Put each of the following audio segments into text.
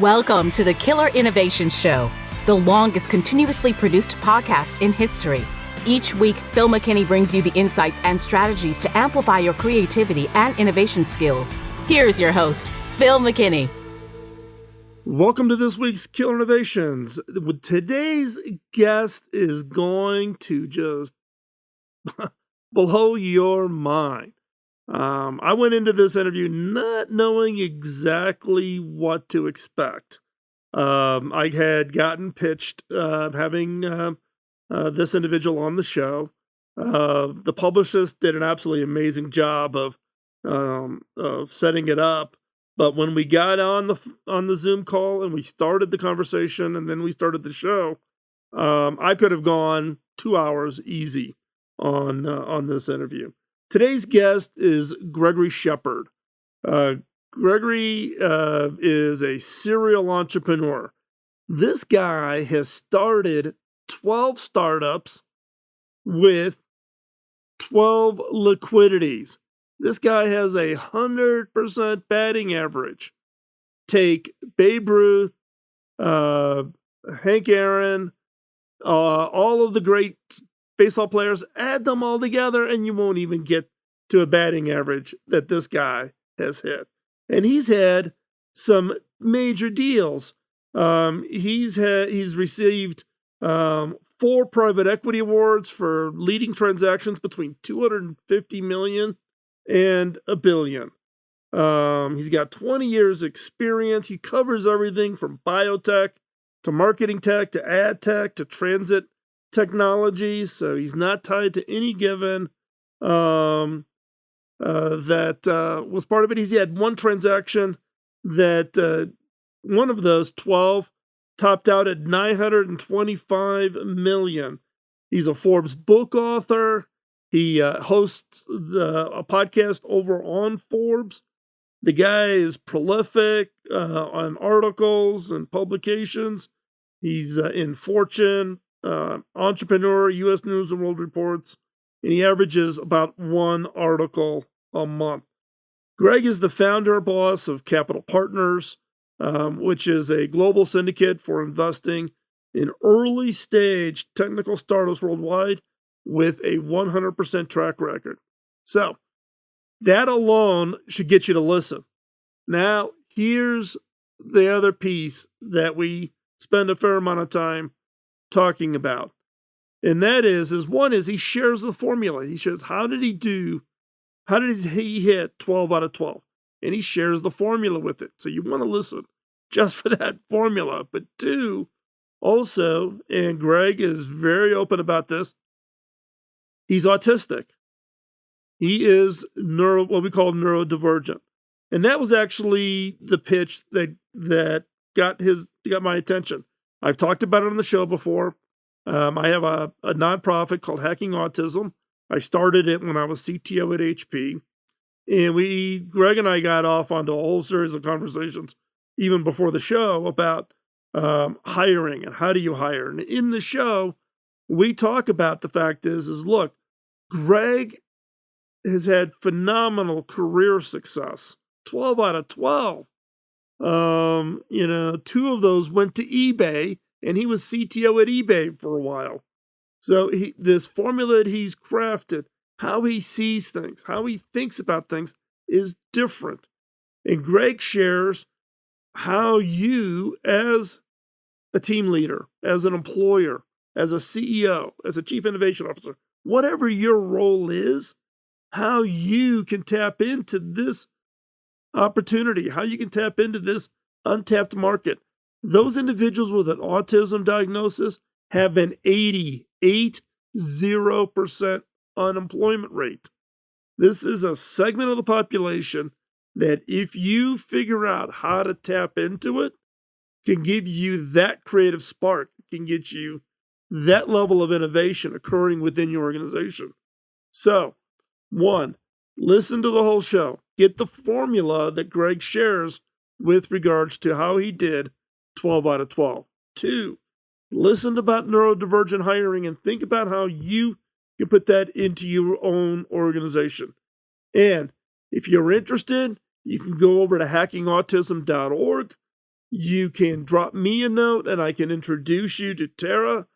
Welcome to the Killer Innovation Show, the longest continuously produced podcast in history. Each week, Phil McKinney brings you the insights and strategies to amplify your creativity and innovation skills. Here's your host, Phil McKinney. Welcome to this week's Killer Innovations. Today's guest is going to just blow your mind. I went into this interview not knowing exactly what to expect. I had gotten pitched having this individual on the show. The publicist did an absolutely amazing job of setting it up. But when we got on the Zoom call and we started the conversation and then we started the show, I could have gone 2 hours easy on this interview. Today's guest is Gregory Shepard. Gregory is a serial entrepreneur. This guy has started 12 startups with 12 liquidities. This guy has 100% batting average. Take Babe Ruth, Hank Aaron, all of the great baseball players, add them all together, and you won't even get to a batting average that this guy has hit. And he's had some major deals. He's received 4 private equity awards for leading transactions between $250 million and $1 billion. He's got 20 years experience. He covers everything from biotech to marketing tech to ad tech to transit technologies. So he's not tied to any given that was part of it. He's had one transaction that one of those 12 topped out at $925 million. He's a Forbes book author. He hosts a podcast over on Forbes. The guy is prolific on articles and publications. He's in Fortune, Entrepreneur, U.S. News and World Reports, and he averages about 1 article a month. Greg is the founder and boss of Capital Partners, which is a global syndicate for investing in early stage technical startups worldwide, with a 100% track record. So that alone should get you to listen. Now, here's the other piece that we spend a fair amount of time talking about. And that is one is he shares the formula. He shares how did he hit 12 out of 12? And he shares the formula with it. So you want to listen just for that formula. But 2, also, and Greg is very open about this, he's autistic. He is what we call neurodivergent. And that was actually the pitch that got my attention. I've talked about it on the show before. I have a nonprofit called Hacking Autism. I started it when I was CTO at HP. And Greg and I got off onto a whole series of conversations even before the show about hiring and how do you hire. And in the show, we talk about the fact is look, Greg has had phenomenal career success, 12 out of 12. 2 of those went to eBay, and he was CTO at eBay for a while. So this formula that he's crafted, how he sees things, how he thinks about things is different. And Greg shares how you, as a team leader, as an employer, as a CEO, as a chief innovation officer, whatever your role is, how you can tap into this opportunity, how you can tap into this untapped market. Those individuals with an autism diagnosis have an 80% unemployment rate. This is a segment of the population that if you figure out how to tap into it, can give you that creative spark, can get you that level of innovation occurring within your organization. So, 1, listen to the whole show. Get the formula that Greg shares with regards to how he did 12 out of 12. 2, listen about neurodivergent hiring and think about how you can put that into your own organization. And if you're interested, you can go over to hackingautism.org. you can drop me a note and I can introduce you to Tara,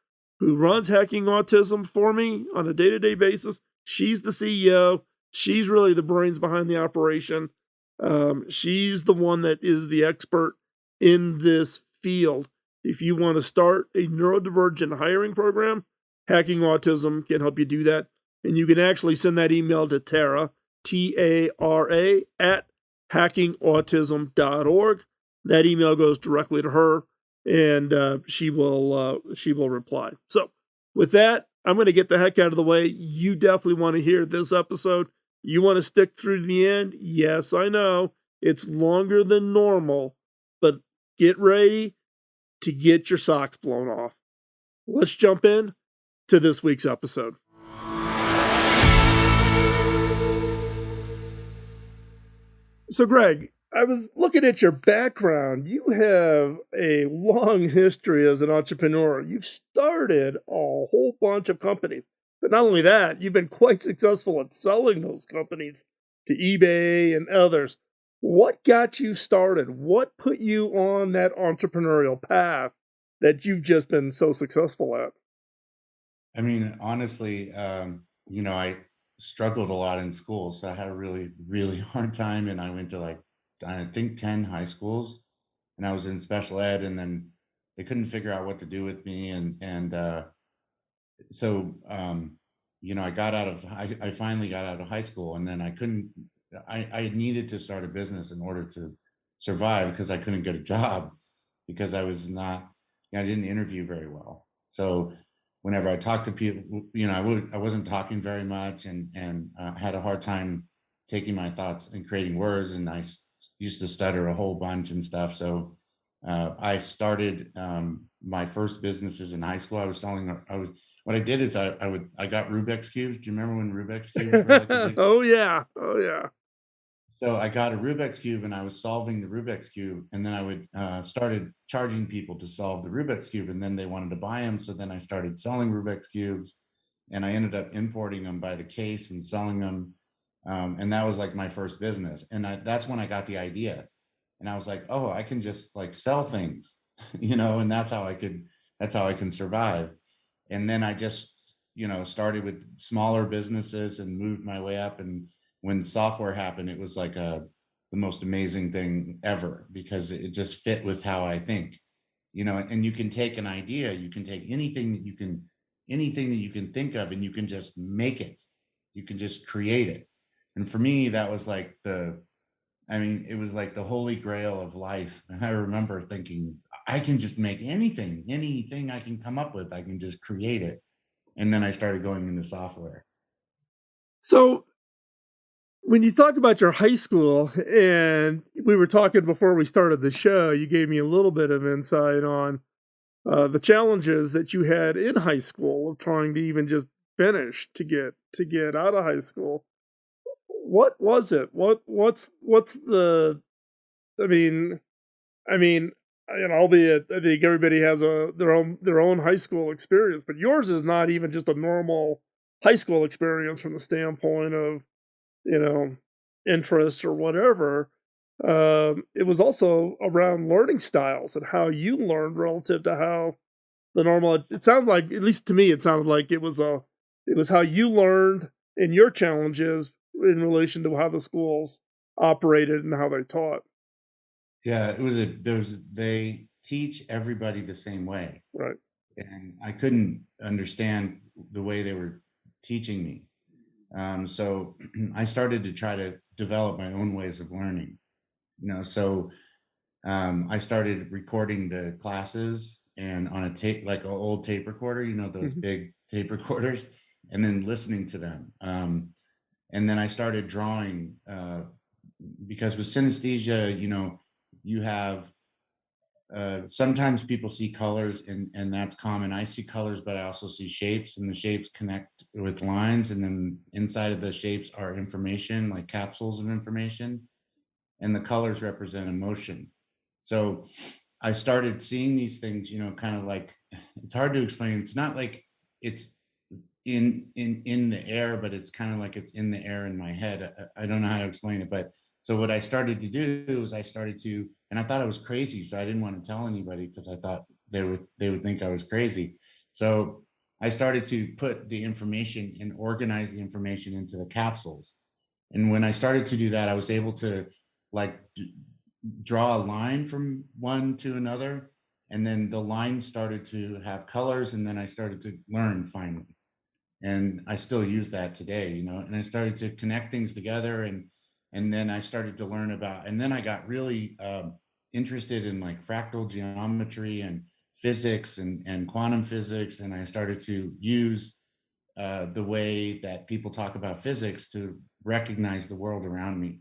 who runs Hacking Autism for me on a day-to-day basis. She's the CEO. She's really the brains behind the operation. She's the one that is the expert in this field. If you want to start a neurodivergent hiring program, Hacking Autism can help you do that. And you can actually send that email to Tara, Tara, at hackingautism.org. That email goes directly to her, and she will reply. So with that, I'm going to get the heck out of the way. You definitely want to hear this episode. You want to stick through to the end? Yes, I know. It's longer than normal, but get ready to get your socks blown off. Let's jump in to this week's episode. So, Greg, I was looking at your background. You have a long history as an entrepreneur. You've started a whole bunch of companies. But not only that, you've been quite successful at selling those companies to eBay and others. What got you started? What put you on that entrepreneurial path that you've just been so successful at? I mean, honestly, I struggled a lot in school, so I had a really, really hard time. And I went to I think 10 high schools, and I was in special ed, and then they couldn't figure out what to do with me. I finally got out of high school, and then I needed to start a business in order to survive because I couldn't get a job because I was not, I didn't interview very well. So whenever I talked to people, I wasn't talking very much, and had a hard time taking my thoughts and creating words, and I used to stutter a whole bunch and stuff. So I started my first businesses in high school. What I did is I got Rubik's cubes. Do you remember when Rubik's cubes were like a big? Oh yeah. So I got a Rubik's cube, and I was solving the Rubik's cube, and then I would started charging people to solve the Rubik's cube, and then they wanted to buy them. So then I started selling Rubik's cubes, and I ended up importing them by the case and selling them. And that was like my first business. And that's when I got the idea, and I was like, oh, I can just like sell things, and that's how I can survive. And then I just, started with smaller businesses and moved my way up. And when software happened, it was like the most amazing thing ever, because it just fit with how I think, and you can take an idea, you can take anything that you can think of, and you can just make it, you can just create it. And for me, that was like it was like the holy grail of life. And I remember thinking, I can just make anything I can come up with, I can just create it. And then I started going into software. So when you talk about your high school, and we were talking before we started the show, you gave me a little bit of insight on the challenges that you had in high school of trying to even just finish to get out of high school. What was it? What's the? I mean, albeit I think everybody has their own high school experience, but yours is not even just a normal high school experience from the standpoint of interests or whatever. It was also around learning styles and how you learned relative to how the normal. It sounded like, at least to me, it sounded like it was how you learned and your challenges in relation to how the schools operated and how they taught. Yeah, they teach everybody the same way. Right. And I couldn't understand the way they were teaching me. So I started to try to develop my own ways of learning. So I started recording the classes and on a tape, like an old tape recorder, those big tape recorders, and then listening to them. And then I started drawing because with synesthesia, you have sometimes people see colors, and that's common. I see colors, but I also see shapes, and the shapes connect with lines, and then inside of the shapes are information, like capsules of information, and the colors represent emotion. So I started seeing these things, kind of like, it's hard to explain. It's not like it's in the air, but it's kind of like it's in the air in my head. I don't know how to explain it, but So what I started to do was and I thought I was crazy, so I didn't want to tell anybody because I thought they would think I was crazy. So I started to put the information and organize the information into the capsules. And when I started to do that, I was able to like draw a line from one to another. And then the line started to have colors, and then I started to learn finally. And I still use that today, and I started to connect things together, and then I started to learn about, and then I got really interested in like fractal geometry and physics and quantum physics. And I started to use the way that people talk about physics to recognize the world around me.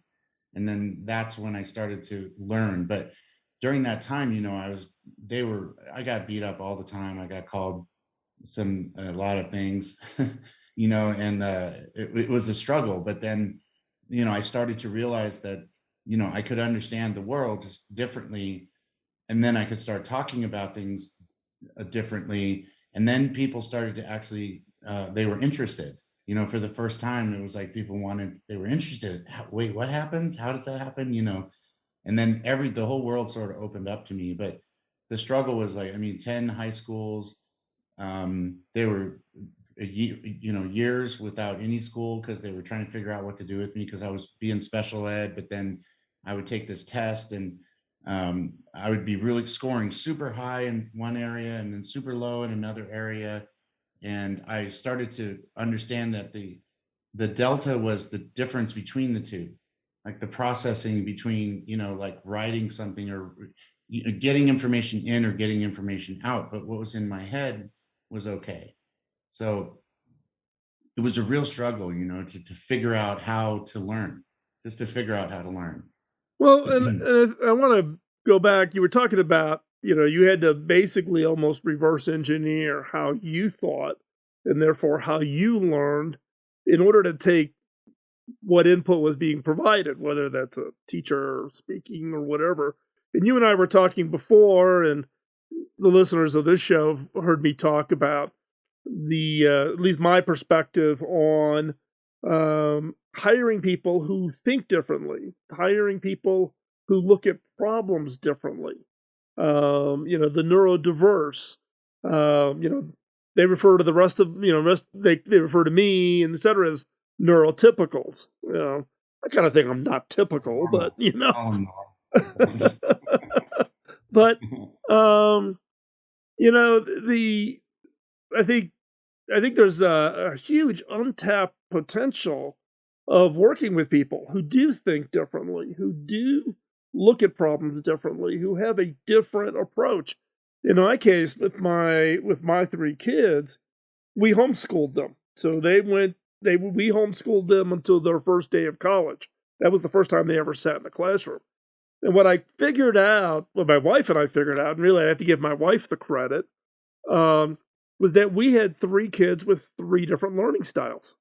And then that's when I started to learn. But during that time, I got beat up all the time. I got called a lot of things, and it was a struggle. But then, I started to realize that, I could understand the world just differently. And then I could start talking about things differently. And then people started to actually, they were interested. For the first time, it was like they were interested. Wait, what happens? How does that happen? And then the whole world sort of opened up to me. But the struggle was like, 10 high schools. They were, years without any school because they were trying to figure out what to do with me because I was being special ed. But then I would take this test, and I would be really scoring super high in one area and then super low in another area. And I started to understand that the delta was the difference between the two, like the processing between, like writing something or getting information in or getting information out. But what was in my head was okay. So it was a real struggle, to figure out how to learn, just to figure out how to learn. Well, and I want to go back. You were talking about, you had to basically almost reverse engineer how you thought and therefore how you learned in order to take what input was being provided, whether that's a teacher speaking or whatever. And you and I were talking before, and the listeners of this show have heard me talk about at least my perspective on hiring people who think differently, hiring people who look at problems differently. The neurodiverse. They refer to the rest of they refer to me and et cetera as neurotypicals. I kind of think I'm not typical, but but I think there's a huge untapped potential of working with people who do think differently, who do look at problems differently, who have a different approach. In my case, with my three kids, we homeschooled them. So we homeschooled them until their first day of college. That was the first time they ever sat in the classroom. And what I figured out, what my wife and I figured out, and really I have to give my wife the credit, was that we had three kids with three different learning styles.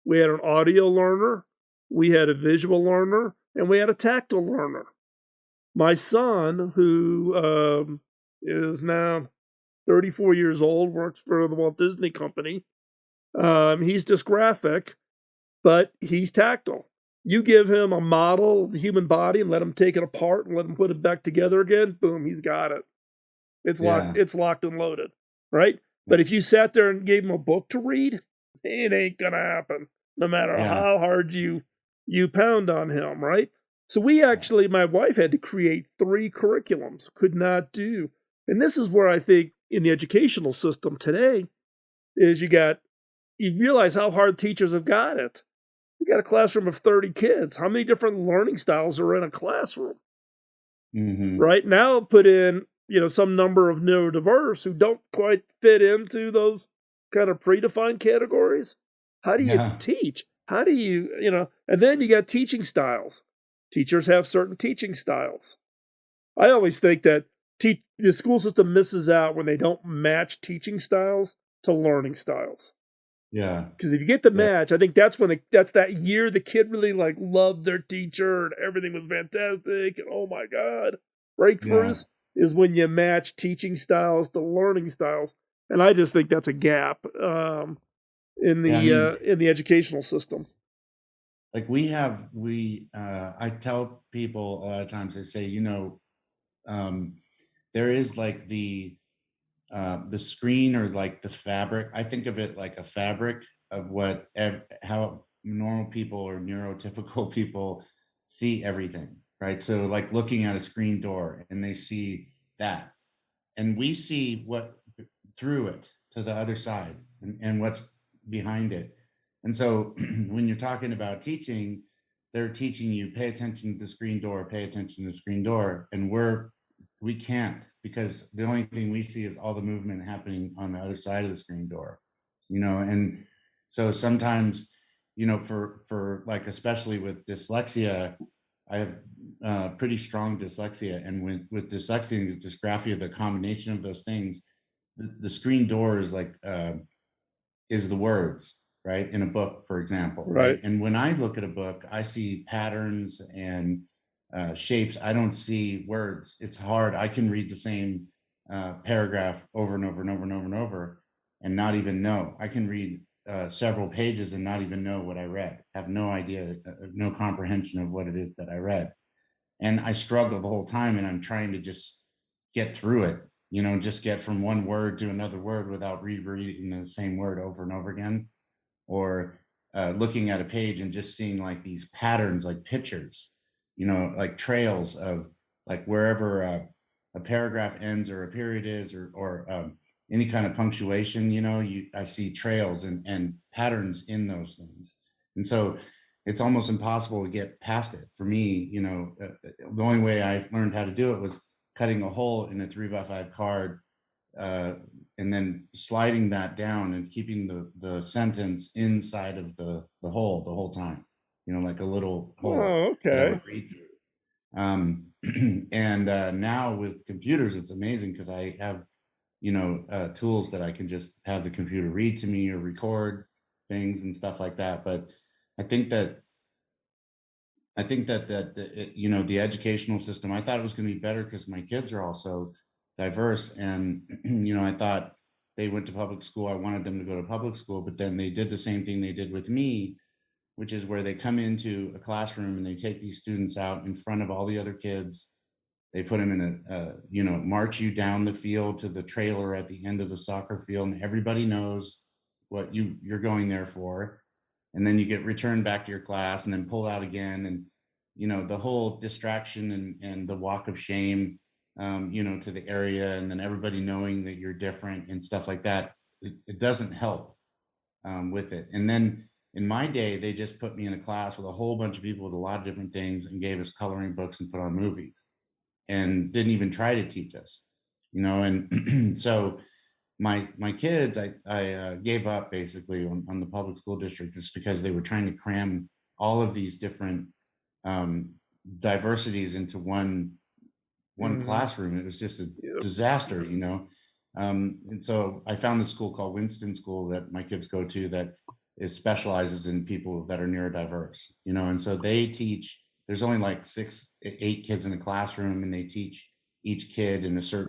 We had an audio learner, we had a visual learner, and we had a tactile learner. My son, who is now 34 years old, works for the Walt Disney Company. He's dysgraphic, but he's tactile. You give him a model of the human body and let him take it apart and let him put it back together again, boom, he's got it. It's locked and loaded, right? But if you sat there and gave him a book to read, it ain't gonna happen, no matter how hard you pound on him, right? So my wife had to create 3 curriculums, could not do. And this is where I think in the educational system today is you realize how hard teachers have got it. You got a classroom of 30 kids. How many different learning styles are in a classroom? Mm-hmm. Right? Now put in, some number of neurodiverse who don't quite fit into those kind of predefined categories. How do you teach? How do you, and then you got teaching styles. Teachers have certain teaching styles. I always think that the school system misses out when they don't match teaching styles to learning styles. Yeah. Because if you get the match, I think that's that's that year the kid really loved their teacher and everything was fantastic and oh my God, breakthroughs is when you match teaching styles to learning styles. And I just think that's a gap in the educational system. like I tell people a lot of times, I say, there is like the screen, or like the fabric. I think of it like a fabric of how normal people or neurotypical people see everything, right? So like looking at a screen door and they see that, and we see what through it to the other side, and what's behind it. And so when you're talking about teaching, they're teaching you, pay attention to the screen door, pay attention to the screen door. And we can't, because the only thing we see is all the movement happening on the other side of the screen door, and so sometimes, for like, especially with dyslexia, I have pretty strong dyslexia, and with dyslexia and dysgraphia, the combination of those things, the screen door is like is the words, right, in a book, for example, right? And when I look at a book, I see patterns and shapes. I don't see words. It's hard. I can read the same paragraph over and over and over and over and over, and not even know. I can read several pages and not even know what I read, have no idea, no comprehension of what it is that I read. And I struggle the whole time, and I'm trying to just get through it, just get from one word to another word without rereading the same word over and over again, or looking at a page and just seeing like these patterns, like pictures, like trails of like wherever a paragraph ends or a period is, or any kind of punctuation, I see trails and patterns in those things. And so it's almost impossible to get past it. For me, the only way I learned how to do it was cutting a hole in a 3x5 card, and then sliding that down and keeping the sentence inside of the hole the whole time, like a little hole that I would read through. And now with computers, it's amazing, because I have, tools that I can just have the computer read to me or record things and stuff like that. But I think that the educational system, I thought it was going to be better because my kids are also diverse, and I thought they went to public school. I wanted them to go to public school, but then they did the same thing they did with me, which is where they come into a classroom and they take these students out in front of all the other kids. They put them in march you down the field to the trailer at the end of the soccer field, and everybody knows what you're going there for. And then you get returned back to your class and then pulled out again. And, the whole distraction and the walk of shame, to the area, and then everybody knowing that you're different and stuff like that, it doesn't help with it. And then in my day, they just put me in a class with a whole bunch of people with a lot of different things, and gave us coloring books and put on movies, and didn't even try to teach us, and so my kids, I gave up basically on the public school district, just because they were trying to cram all of these different diversities into one classroom. It was just a disaster, and so I found this school called Winston School that my kids go to, that specializes in people that are neurodiverse, and so they teach. There's only like 8 kids in a classroom, and they teach each kid in a certain.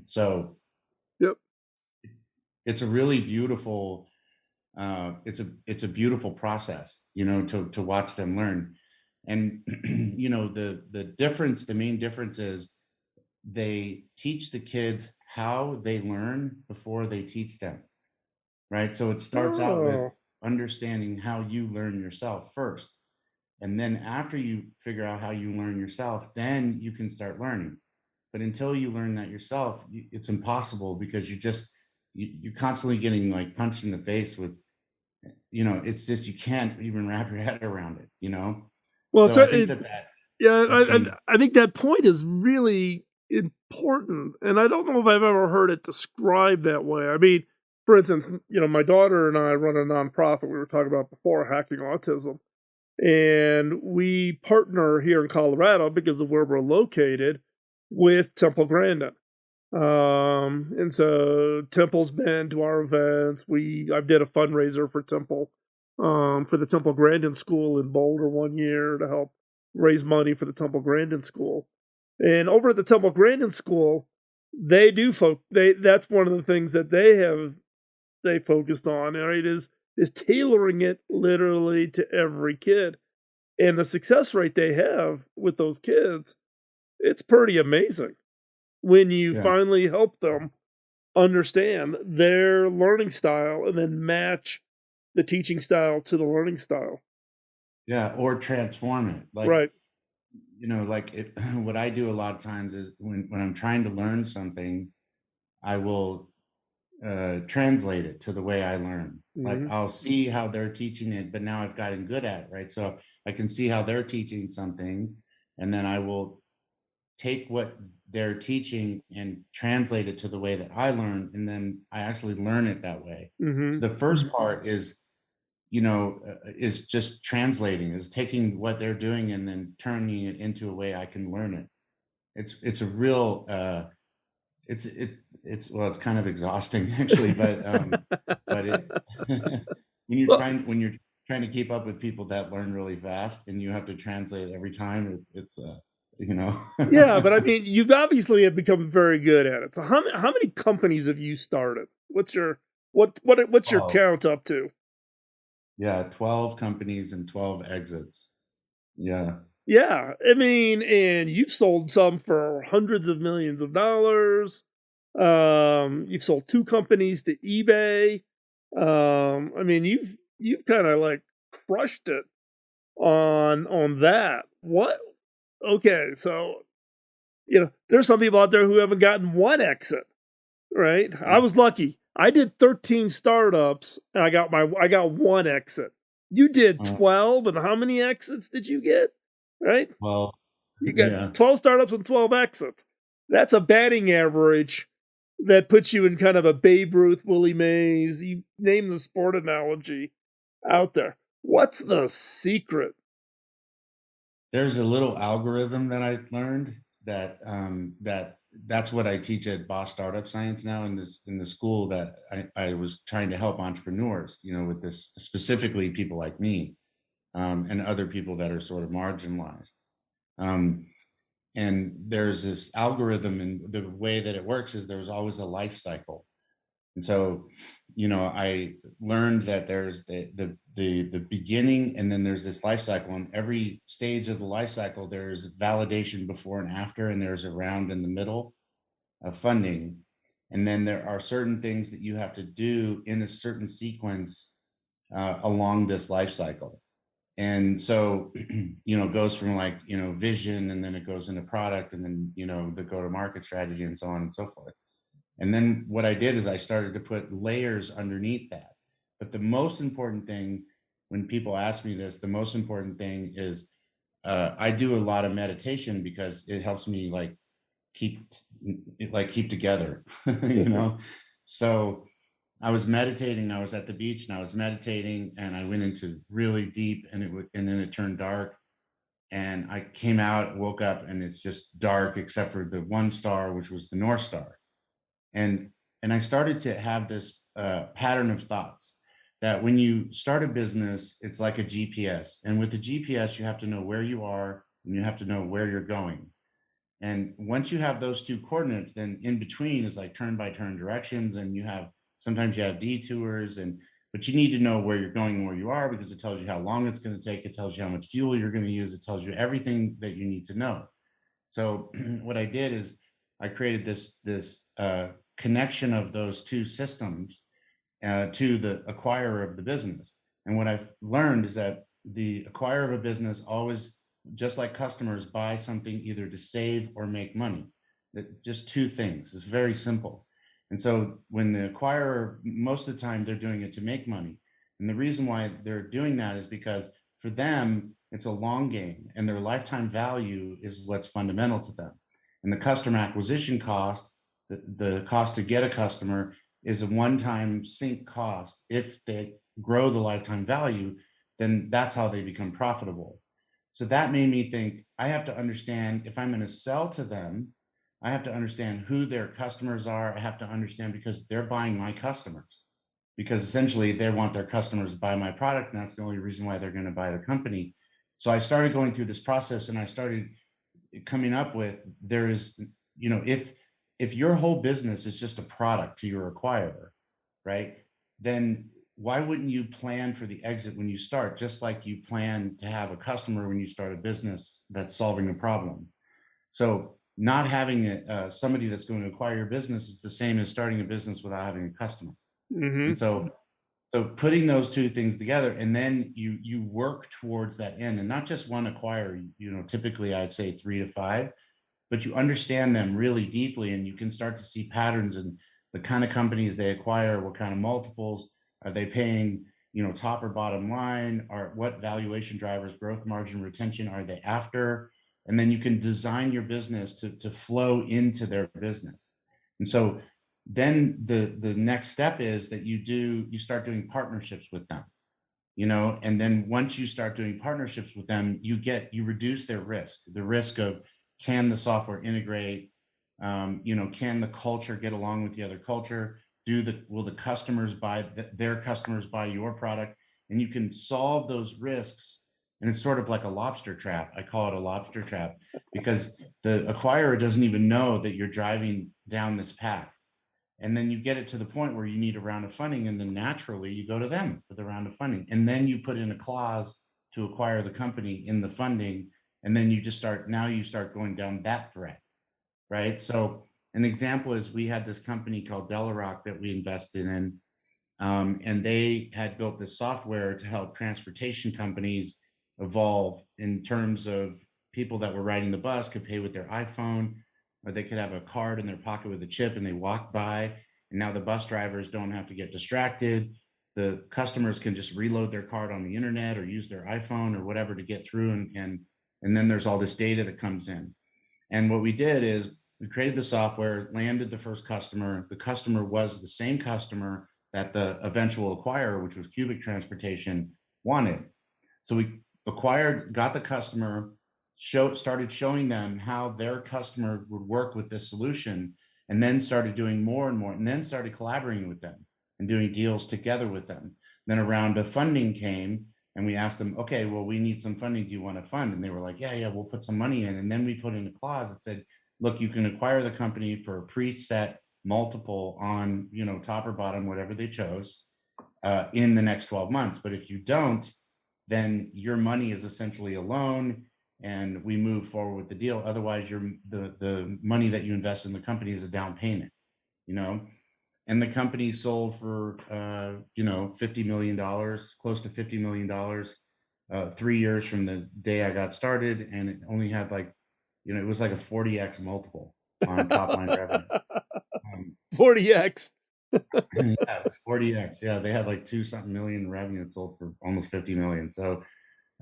So Yep. It's a really beautiful, it's a beautiful process, to watch them learn. And the main difference is they teach the kids how they learn before they teach them, right? So it starts out with understanding how you learn yourself first, and then after you figure out how you learn yourself, then you can start learning. But until you learn that yourself, it's impossible, because you're constantly getting like punched in the face with, it's just, you can't even wrap your head around it. Well, So I think that I think that point is really important, and I don't know if I've ever heard it described that way. I mean, for instance, my daughter and I run a nonprofit we were talking about before, Hacking Autism, and we partner here in Colorado, because of where we're located, with Temple Grandin. And so Temple's been to our events. I did a fundraiser for Temple, for the Temple Grandin School in Boulder one year, to help raise money for the Temple Grandin School. And over at the Temple Grandin School, they do that's one of the things that they focused on, right, is is tailoring it literally to every kid. And the success rate they have with those kids, it's pretty amazing when you Yeah. finally help them understand their learning style and then match the teaching style to the learning style. Yeah. Or transform it. Like, Right. like it, what I do a lot of times is when I'm trying to learn something, I will translate it to the way I learn. Like Mhm. I'll see how they're teaching it, but now I've gotten good at it, right? So I can see how they're teaching something, and then I will take what they're teaching and translate it to the way that I learn, and then I actually learn it that way. Mhm. So the first part is just translating, is taking what they're doing and then turning it into a way I can learn it. It's a real it's it's kind of exhausting actually, but it Well, when you're trying to keep up with people that learn really fast and you have to translate it every time, it's you know. yeah, but I mean, you've obviously have become very good at it. So how many companies have you started? What's your Oh, count up to? yeah, 12 companies and 12 exits. Yeah. Yeah, I mean, and you've sold some for hundreds of millions of dollars. You've sold 2 companies to eBay. I mean, you've kind of like crushed it on that. What? Okay, so there's some people out there who haven't gotten one exit, right? I Yeah. was lucky. I did 13 startups and I got one exit. You did Uh, 12, and how many exits did you get? Right? well, You got yeah. 12 startups and 12 exits. That's a batting average that puts you in kind of a Babe Ruth, Willie Mays, you name the sport analogy out there. What's the secret? There's a little algorithm that I learned that's what I teach at Boss Startup Science now in the school that I was trying to help entrepreneurs, with this specifically people like me, and other people that are sort of marginalized. Um, and there's this algorithm, and the way that it works is there's always a life cycle. And so, I learned that there's the beginning, and then there's this life cycle. And every stage of the life cycle, there's validation before and after, and there's a round in the middle of funding. And then there are certain things that you have to do in a certain sequence along this life cycle. And so, it goes from like, vision, and then it goes into product, and then, the go to market strategy, and so on and so forth. And then what I did is I started to put layers underneath that. But the most important thing, when people ask me this, the most important thing is I do a lot of meditation because it helps me keep keep together, you know. So I was meditating. I was at the beach and I was meditating, and I went into really deep, and and then it turned dark. And I came out, woke up, and it's just dark except for the one star, which was the North Star. And I started to have this pattern of thoughts that when you start a business, it's like a GPS, and with the GPS you have to know where you are and you have to know where you're going. And once you have those two coordinates, then in between is like turn by turn directions, and sometimes you have detours, but you need to know where you're going and where you are, because it tells you how long it's going to take, it tells you how much fuel you're going to use, it tells you everything that you need to know. So what I did is I created this connection of those two systems to the acquirer of the business. And what I've learned is that the acquirer of a business always, just like customers, buy something either to save or make money. That just two things. It's very simple. And so when the acquirer, most of the time they're doing it to make money. And the reason why they're doing that is because for them, it's a long game, and their lifetime value is what's fundamental to them. And the customer acquisition cost, the cost to get a customer, is a one-time sink cost. If they grow the lifetime value, then that's how they become profitable. So that made me think, I have to understand, if I'm going to sell to them, I have to understand who their customers are. I have to understand, because they're buying my customers, because essentially they want their customers to buy my product, and that's the only reason why they're going to buy the company. So I started going through this process, and I started coming up with, there is, if your whole business is just a product to your acquirer, right, then why wouldn't you plan for the exit when you start, just like you plan to have a customer when you start a business that's solving a problem? So not having somebody that's going to acquire your business is the same as starting a business without having a customer. Mm-hmm. And so putting those two things together, and then you work towards that end, and not just one acquire, typically I'd say 3 to 5, but you understand them really deeply, and you can start to see patterns in the kind of companies they acquire, what kind of multiples are they paying, top or bottom line, or what valuation drivers, growth margin, retention are they after? And then you can design your business to flow into their business. And so then the next step is that you start doing partnerships with them, and then once you start doing partnerships with them, you reduce the risk of, can the software integrate, can the culture get along with the other culture, will the customers buy their customers buy your product? And you can solve those risks. And it's sort of like a lobster trap. I call it a lobster trap, because the acquirer doesn't even know that you're driving down this path. And then you get it to the point where you need a round of funding, and then naturally you go to them for the round of funding. And then you put in a clause to acquire the company in the funding. And then you start going down that thread, right? So an example is, we had this company called Delarock that we invested in. And they had built this software to help transportation companies evolve in terms of people that were riding the bus could pay with their iPhone, or they could have a card in their pocket with a chip and they walk by. And now the bus drivers don't have to get distracted. The customers can just reload their card on the internet or use their iPhone or whatever to get through. And then there's all this data that comes in. And what we did is we created the software, landed the first customer. The customer was the same customer that the eventual acquirer, which was Cubic Transportation, wanted. So we got the customer, started showing them how their customer would work with this solution, and then started doing more and more, and then started collaborating with them and doing deals together with them. Then a round of funding came, and we asked them, okay, well, we need some funding. Do you want to fund? And they were like, yeah, we'll put some money in. And then we put in a clause that said, look, you can acquire the company for a preset multiple on, top or bottom, whatever they chose, in the next 12 months. But if you don't, then your money is essentially a loan, and we move forward with the deal. Otherwise, the money that you invest in the company is a down payment, And the company sold for, $50 million, close to $50 million, 3 years from the day I got started. And it only had it was like a 40x multiple on top line revenue. 40x. Yeah, it was 40x. Yeah, they had like 2-something million revenue, sold for almost 50 million. So,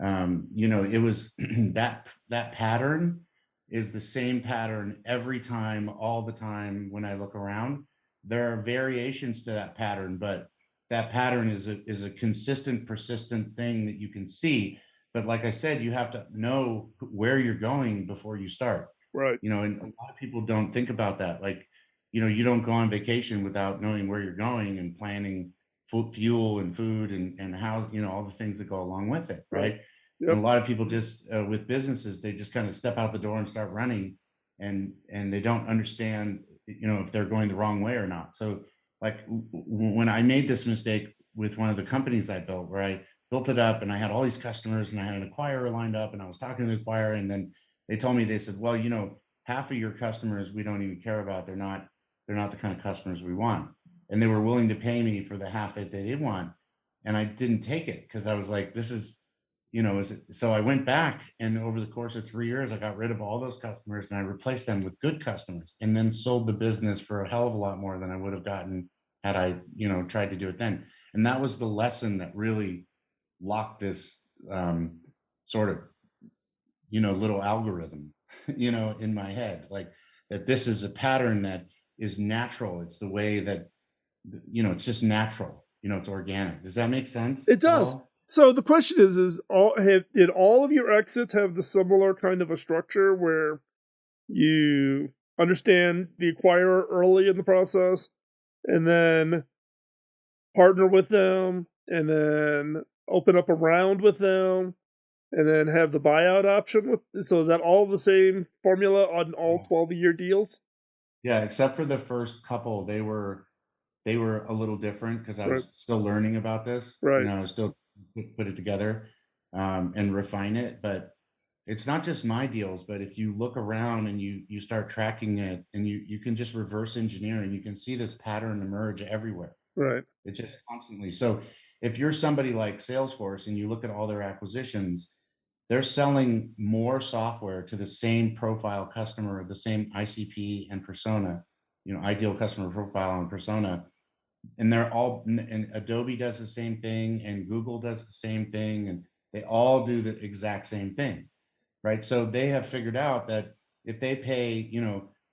it was that pattern is the same pattern every time, all the time. When I look around, there are variations to that pattern, but that pattern is a consistent, persistent thing that you can see. But like I said, you have to know where you're going before you start. Right. And a lot of people don't think about that. You don't go on vacation without knowing where you're going and planning fuel and food and how, all the things that go along with it. Right. Yep. And a lot of people just with businesses, they just kind of step out the door and start running, and they don't understand, if they're going the wrong way or not. So when I made this mistake with one of the companies I built, where I built it up and I had all these customers and I had an acquirer lined up, and I was talking to the acquirer, and then they said, well, half of your customers we don't even care about. They're not the kind of customers we want. And they were willing to pay me for the half that they did want. And I didn't take it, because I was like, this is, so I went back, and over the course of 3 years, I got rid of all those customers and I replaced them with good customers, and then sold the business for a hell of a lot more than I would have gotten had I, tried to do it then. And that was the lesson that really locked this sort of, little algorithm, in my head, that this is a pattern that is natural. It's the way that, it's just natural, it's organic. Does that make sense? It does. So the question is did all of your exits have the similar kind of a structure where you understand the acquirer early in the process, and then partner with them, and then open up a round with them, and then have the buyout option so is that all the same formula on all 12-year deals? Yeah, except for the first couple. They were they were a little different because I Right. was still learning about this. Right. I was still put it together and refine it. But it's not just my deals, but if you look around and you start tracking it, and you can just reverse engineer, and you can see this pattern emerge everywhere. Right. It's just constantly. So if you're somebody like Salesforce and you look at all their acquisitions, they're selling more software to the same profile customer, the same ICP and persona, ideal customer profile and persona. And they're all, and Adobe does the same thing, and Google does the same thing, and they all do the exact same thing, right? So they have figured out that if they pay,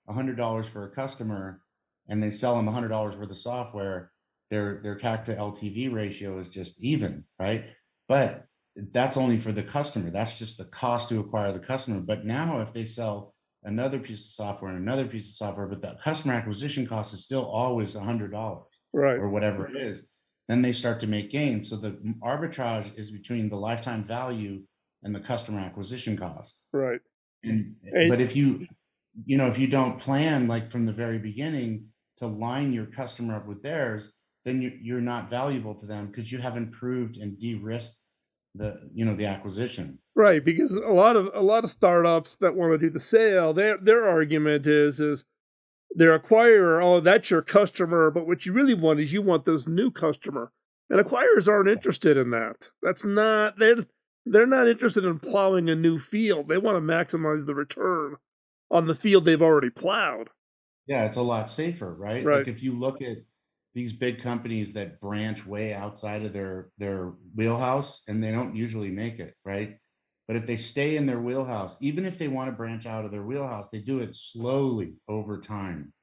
$100 for a customer and they sell them $100 worth of software, their CAC to LTV ratio is just even, right? But that's only for the customer. That's just the cost to acquire the customer. But now if they sell another piece of software and another piece of software, but the customer acquisition cost is still always $100 Right. or whatever it is, then they start to make gains. So the arbitrage is between the lifetime value and the customer acquisition cost. Right. But if you don't plan, like, from the very beginning to line your customer up with theirs, then you're not valuable to them because you haven't proved and de-risked the acquisition. Right, because a lot of startups that want to do the sale, their argument is their acquirer, oh, that's your customer, but what you really want is you want this new customer. And acquirers aren't interested in that. They're not interested in plowing a new field. They want to maximize the return on the field they've already plowed. Yeah, it's a lot safer, right? Right. Like, if you look at these big companies that branch way outside of their wheelhouse, and they don't usually make it, right? But if they stay in their wheelhouse, even if they want to branch out of their wheelhouse, they do it slowly over time.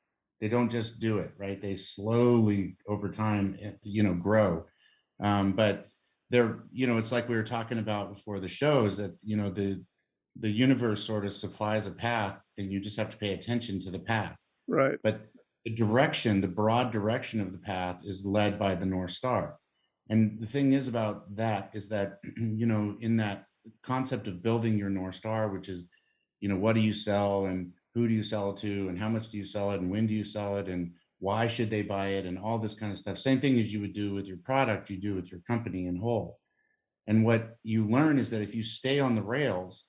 They don't just do it, right? They slowly over time, grow. But it's like we were talking about before the show, is that, the universe sort of supplies a path, and you just have to pay attention to the path. Right. But the broad direction of the path is led by the North Star. And the thing is about that is that, in that concept of building your North Star, which is, what do you sell, and who do you sell it to, and how much do you sell it, and when do you sell it, and why should they buy it, and all this kind of stuff. Same thing as you would do with your product, you do with your company in whole. And what you learn is that if you stay on the rails,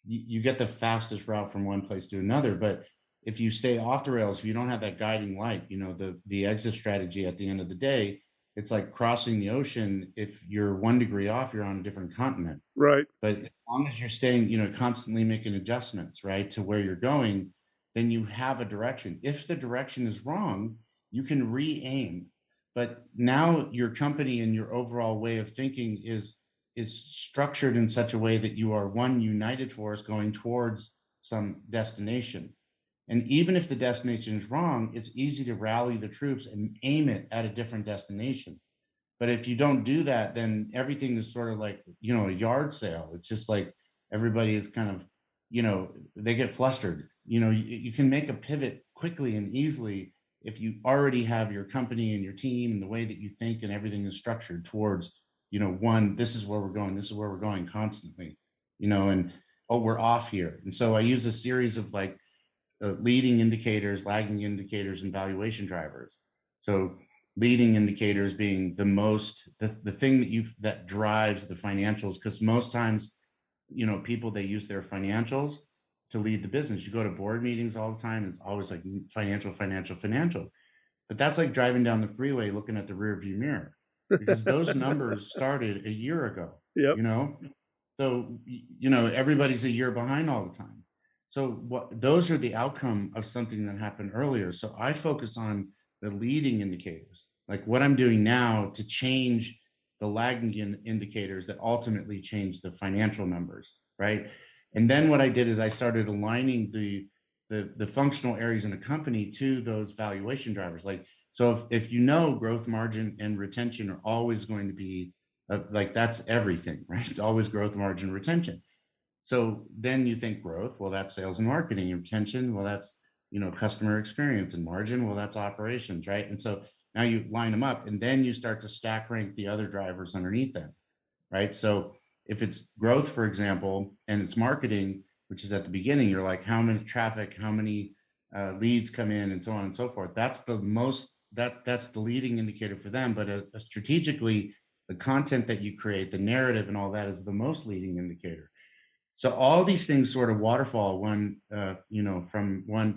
you get the fastest route from one place to another. But if you stay off the rails, if you don't have that guiding light, the exit strategy at the end of the day, it's like crossing the ocean. If you're 1 degree off, you're on a different continent. Right. But as long as you're staying, constantly making adjustments, right, to where you're going, then you have a direction. If the direction is wrong, you can re-aim. But now your company and your overall way of thinking is structured in such a way that you are one united force going towards some destination. And even if the destination is wrong, it's easy to rally the troops and aim it at a different destination. But if you don't do that, then everything is sort of like, a yard sale. It's just like everybody is kind of, they get flustered. You can make a pivot quickly and easily if you already have your company and your team and the way that you think and everything is structured towards, this is where we're going. This is where we're going constantly, and, oh, we're off here. And so I use a series of like leading indicators, lagging indicators, and valuation drivers. So leading indicators being the thing that drives the financials, because most times, people, they use their financials to lead the business. You go to board meetings all the time, it's always like financial. But that's like driving down the freeway looking at the rear view mirror, because those numbers started a year ago. Yep. So everybody's a year behind all the time. So those are the outcome of something that happened earlier. So I focus on the leading indicators, like what I'm doing now to change the lagging indicators that ultimately change the financial numbers, right? And then what I did is I started aligning the functional areas in a company to those valuation drivers. Like, so if growth margin and retention are always going to be like, that's everything, right? It's always growth margin, retention. So then you think growth, well, that's sales and marketing, and retention, well, that's, customer experience, and margin, well, that's operations, right? And so now you line them up, and then you start to stack rank the other drivers underneath them, right? So if it's growth, for example, and it's marketing, which is at the beginning, you're like, how many traffic, how many leads come in, and so on and so forth. That's the most that's the leading indicator for them. But strategically, the content that you create, the narrative and all that is the most leading indicator. So all these things sort of waterfall one, from one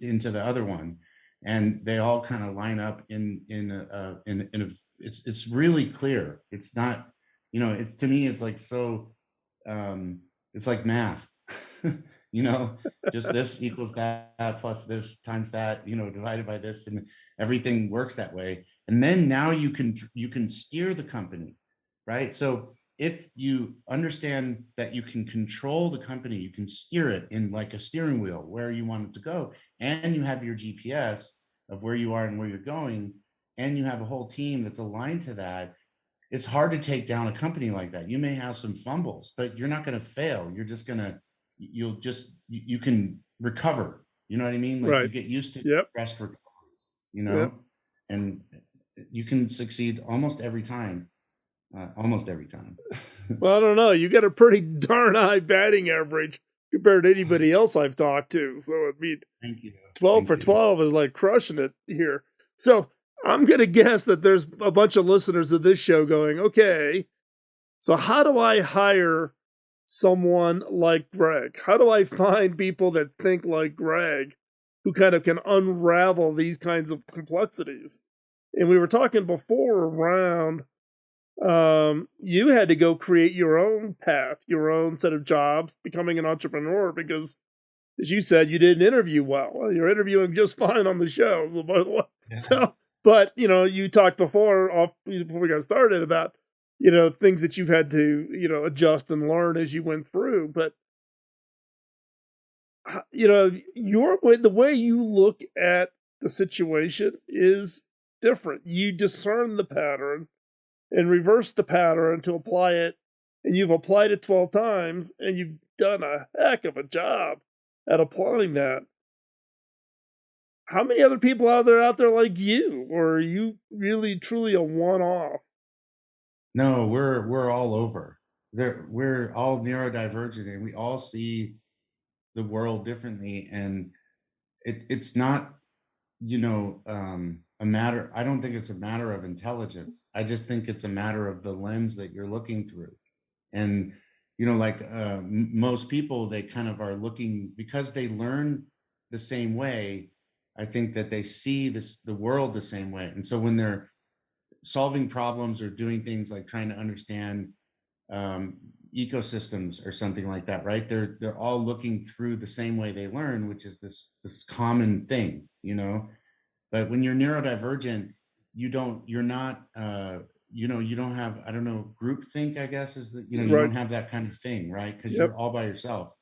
into the other one, and they all kind of line up in a. It's really clear. It's not, it's, to me, it's like so. It's like math, you know, just this equals that plus this times that, divided by this, and everything works that way. And then now you can steer the company, right? So if you understand that you can control the company, you can steer it in like a steering wheel where you want it to go, and you have your GPS of where you are and where you're going, and you have a whole team that's aligned to that. It's hard to take down a company like that. You may have some fumbles, but you're not going to fail. You're just going to, you can recover. You know what I mean? Like you Right. get used to Yep. rest recoveries, Yep. and you can succeed almost every time. Almost every time. Well, I don't know. You got a pretty darn high batting average compared to anybody else I've talked to. So, I mean, Thank you. 12 for 12 is like crushing it here. So I'm going to guess that there's a bunch of listeners of this show going, okay, so how do I hire someone like Greg? How do I find people that think like Greg who kind of can unravel these kinds of complexities? And we were talking before around you had to go create your own path, your own set of jobs, becoming an entrepreneur, because as you said, you didn't interview well. Well, you're interviewing just fine on the show, by the way. Yeah. So, but you talked before we got started about things that you've had to adjust and learn as you went through. But the way you look at the situation is different. You discern the pattern and reverse the pattern to apply it, and you've applied it 12 times, and you've done a heck of a job at applying that. How many other people out there like you, or are you really truly a one-off? No, we're all over. We're all neurodivergent, and we all see the world differently. And it's not, a matter. I don't think it's a matter of intelligence. I just think it's a matter of the lens that you're looking through. And most people, they kind of are looking, because they learn the same way. I think that they see the world the same way. And so when they're solving problems or doing things like trying to understand ecosystems or something like that, right? They're all looking through the same way they learn, which is this common thing, But when you're neurodivergent, you don't have, I don't know, groupthink, I guess, is that, you Right. don't have that kind of thing, right? Because Yep. you're all by yourself.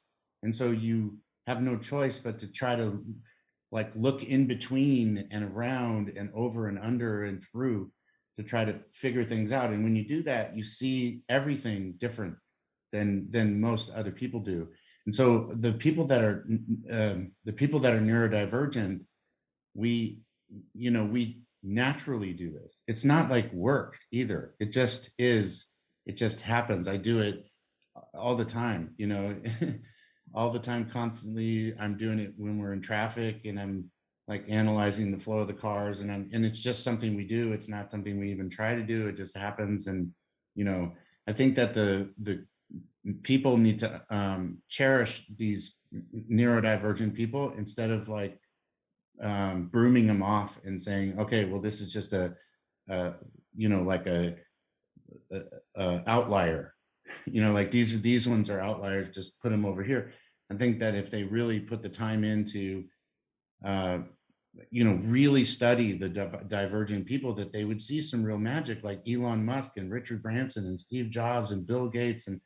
And so you have no choice but to try to like look in between and around and over and under and through to try to figure things out. And when you do that, you see everything different than most other people do. And so the people that are neurodivergent, we naturally do this. It's not like work either. It just is. It just happens. I do it all the time, all the time, constantly. I'm doing it when we're in traffic, and I'm like analyzing the flow of the cars, and it's just something we do. It's not something we even try to do. It just happens. And I think that the people need to cherish these neurodivergent people instead of like brooming them off and saying, okay, well, this is just like a outlier, like these ones are outliers, just put them over here. I think that if they really put the time into really study the divergent people, that they would see some real magic, like Elon Musk and Richard Branson and Steve Jobs and Bill Gates. And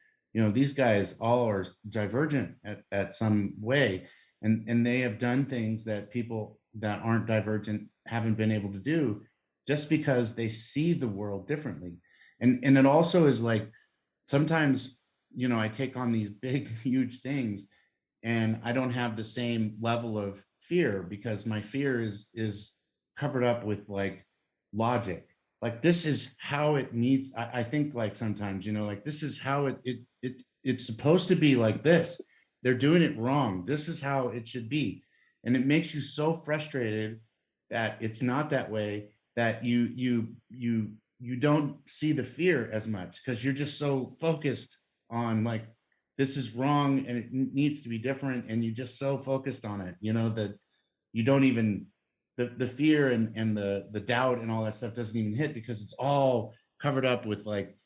these guys all are divergent at some way, and they have done things that people that aren't divergent haven't been able to do, just because they see the world differently. And it also is like, sometimes I take on these big huge things, and I don't have the same level of fear, because my fear is covered up with like logic. Like, this is how it needs. I think like sometimes, like, this is how it's supposed to be, like this. They're doing it wrong. This is how it should be. And it makes you so frustrated that it's not that way, that you don't see the fear as much because you're just so focused on like this is wrong and it needs to be different, and you're just so focused on it, that you don't even the fear and the doubt and all that stuff doesn't even hit because it's all covered up with like,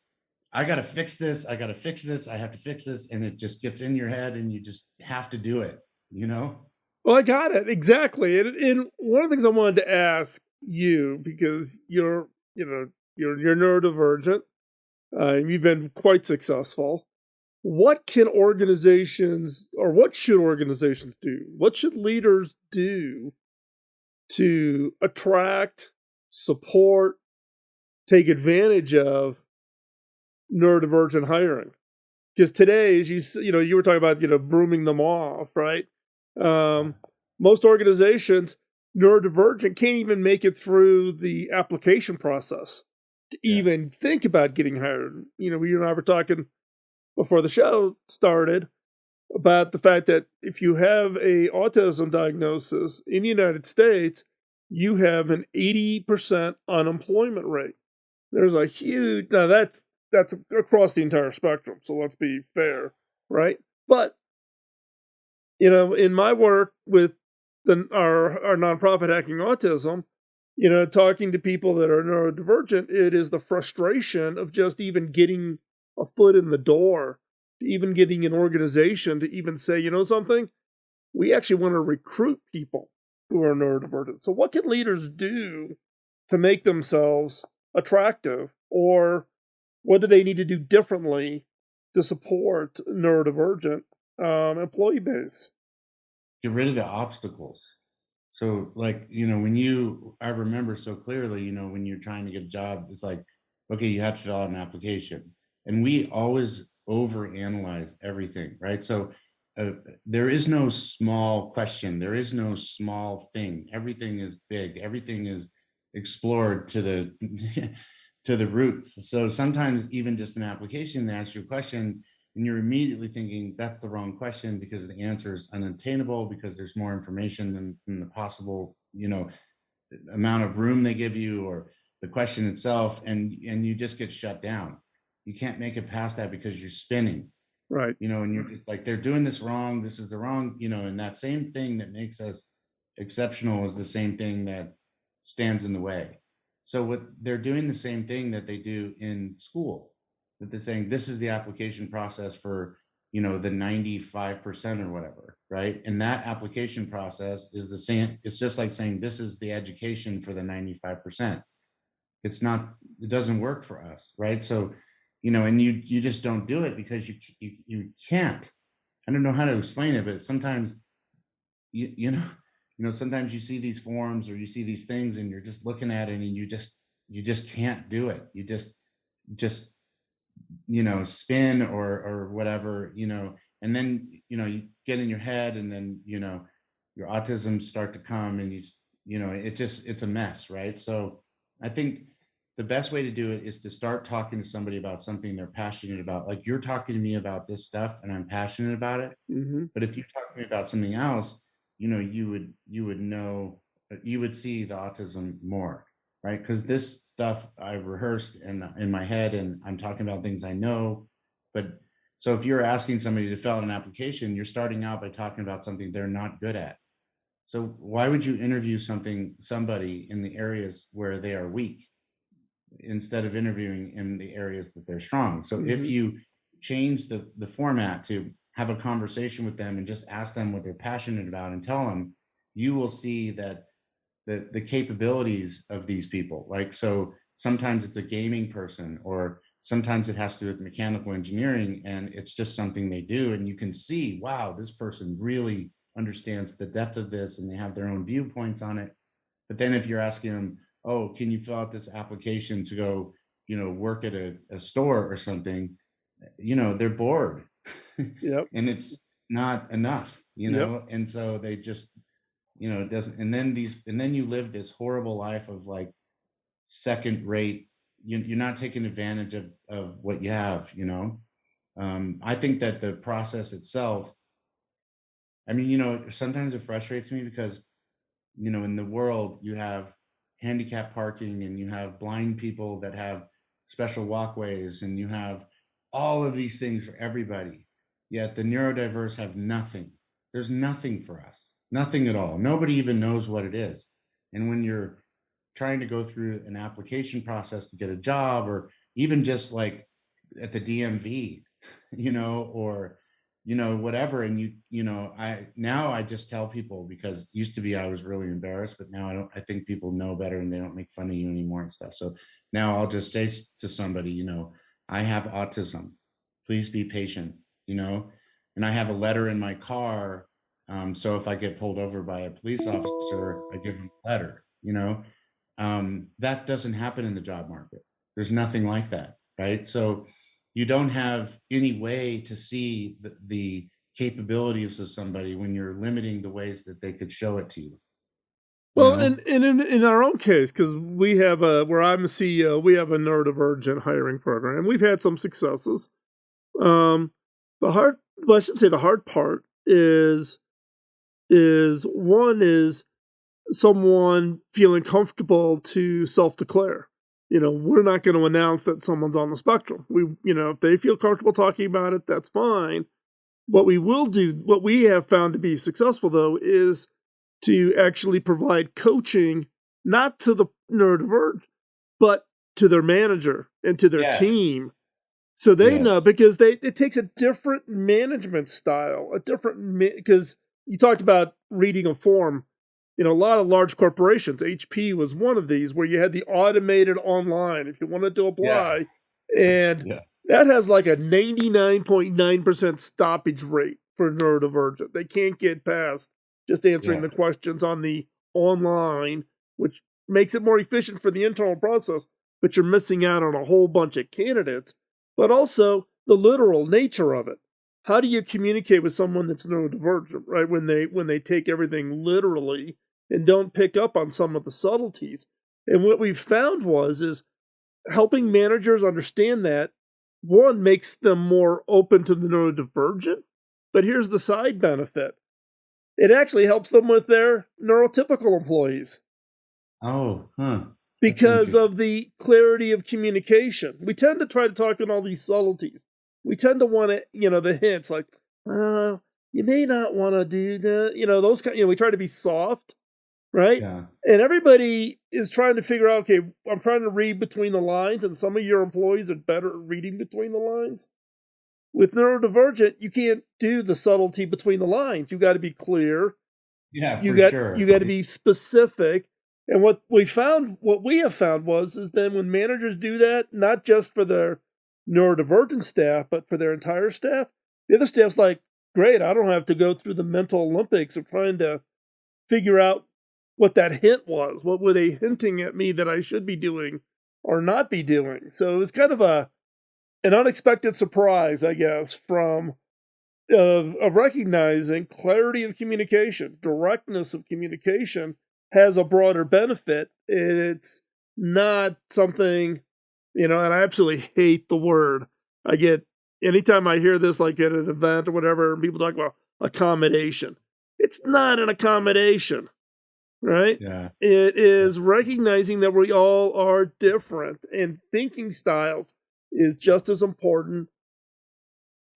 I got to fix this, I got to fix this, I have to fix this, and it just gets in your head and you just have to do it. Well, I got it exactly. And one of the things I wanted to ask you, because you're neurodivergent, you've been quite successful. What can organizations, or what should organizations do? What should leaders do to attract, support, take advantage of neurodivergent hiring? Because today, as you were talking about, brooming them off, right? Most organizations, neurodivergent can't even make it through the application process to even think about getting hired. You and I were talking before the show started about the fact that if you have a autism diagnosis in the United States, you have an 80% unemployment rate. There's a huge, now that's across the entire spectrum, so let's be fair, right? But in my work with our nonprofit Hacking Autism, talking to people that are neurodivergent, it is the frustration of just even getting a foot in the door, to even getting an organization to even say, something, we actually want to recruit people who are neurodivergent. So what can leaders do to make themselves attractive, or what do they need to do differently to support neurodivergent employee base? Get rid of the obstacles. So like, I remember so clearly, when you're trying to get a job, it's like, okay, you have to fill out an application. And we always overanalyze everything, right? So there is no small question. There is no small thing. Everything is big. Everything is explored to the to the roots. So sometimes even just an application that asks you a question and you're immediately thinking that's the wrong question because the answer is unattainable, because there's more information than the possible, amount of room they give you, or the question itself, and you just get shut down. You can't make it past that because you're spinning, Right. and you're just like, they're doing this wrong, this is the wrong, and that same thing that makes us exceptional is the same thing that stands in the way. So what they're doing the same thing that they do in school, that they're saying this is the application process for the 95% or whatever, right? And that application process is the same. It's just like saying this is the education for the 95%. It's not, it doesn't work for us, right? So and you just don't do it because you can't. I don't know how to explain it, but sometimes sometimes you see these forms or you see these things and you're just looking at it and you just can't do it. You just spin or whatever, and then you get in your head, and then your autism start to come, and it's a mess, right? So I think the best way to do it is to start talking to somebody about something they're passionate about. Like you're talking to me about this stuff and I'm passionate about it. Mm-hmm. But if you talk to me about something else, you would know, you would see the autism more, right? Because this stuff I rehearsed in my head, and I'm talking about things I know. But so if you're asking somebody to fill out an application, you're starting out by talking about something they're not good at. So why would you interview somebody in the areas where they are weak, instead of interviewing in the areas that they're strong? So if you change the format to have a conversation with them and just ask them what they're passionate about and tell them, you will see that the capabilities of these people, like, so sometimes it's a gaming person, or sometimes it has to do with mechanical engineering, and it's just something they do, and you can see, wow, this person really understands the depth of this and they have their own viewpoints on it. But then if you're asking them, oh, can you fill out this application to go, work at a store or something, they're bored. Yep. And it's not enough, Yep. and so they just, it doesn't, and then you live this horrible life of like second rate, you're not taking advantage of what you have. I think that the process itself, I mean, sometimes it frustrates me because in the world, you have handicap parking, and you have blind people that have special walkways, and you have all of these things for everybody. Yet the neurodiverse have nothing. There's nothing for us, nothing at all. Nobody even knows what it is. And when you're trying to go through an application process to get a job, or even just like at the DMV, or whatever. And I just tell people, because used to be I was really embarrassed, but now I think people know better and they don't make fun of you anymore and stuff. So now I'll just say to somebody, I have autism. Please be patient, and I have a letter in my car. So if I get pulled over by a police officer, I give them a letter, that doesn't happen in the job market. There's nothing like that, right? So you don't have any way to see the capabilities of somebody when you're limiting the ways that they could show it to you. Well, and in our own case, because we have where I'm a CEO, we have a neurodivergent hiring program. We've had some successes. The hard, well, I should say the hard part is one is someone feeling comfortable to self-declare. We're not going to announce that someone's on the spectrum. If they feel comfortable talking about it, that's fine. What we will do, what we have found to be successful, though, is to actually provide coaching, not to the neurodivergent, but to their manager and to their team. So they know, because it takes a different management style, because you talked about reading a form. A lot of large corporations, HP was one of these, where you had the automated online if you wanted to apply. And that has like a 99.9% stoppage rate for neurodivergent. They can't get past just answering the questions on the online, which makes it more efficient for the internal process, but you're missing out on a whole bunch of candidates. But also the literal nature of it. How do you communicate with someone that's neurodivergent, right? When they take everything literally and don't pick up on some of the subtleties. And what we've found is helping managers understand that, one, makes them more open to the neurodivergent, but here's the side benefit. It actually helps them with their neurotypical employees. Oh, huh. Because of the clarity of communication. We tend to try to talk in all these subtleties. We tend to want to, the hints like, you may not want to do that, those kind, we try to be soft, right? Yeah. And everybody is trying to figure out, okay, I'm trying to read between the lines, and some of your employees are better at reading between the lines. With neurodivergent, you can't do the subtlety between the lines. You got to be clear. Yeah, sure. You got to be specific. And what we have found is then when managers do that, not just for their neurodivergent staff, but for their entire staff, the other staff's like, great, I don't have to go through the mental Olympics of trying to figure out what that hint was. What were they hinting at me that I should be doing or not be doing? So it was kind of an unexpected surprise, I guess, from of recognizing clarity of communication, directness of communication has a broader benefit. It's not something, and I absolutely hate the word. I get, anytime I hear this, like at an event or whatever, and people talk about accommodation. It's not an accommodation, right? Yeah. It is recognizing that we all are different, and thinking styles is just as important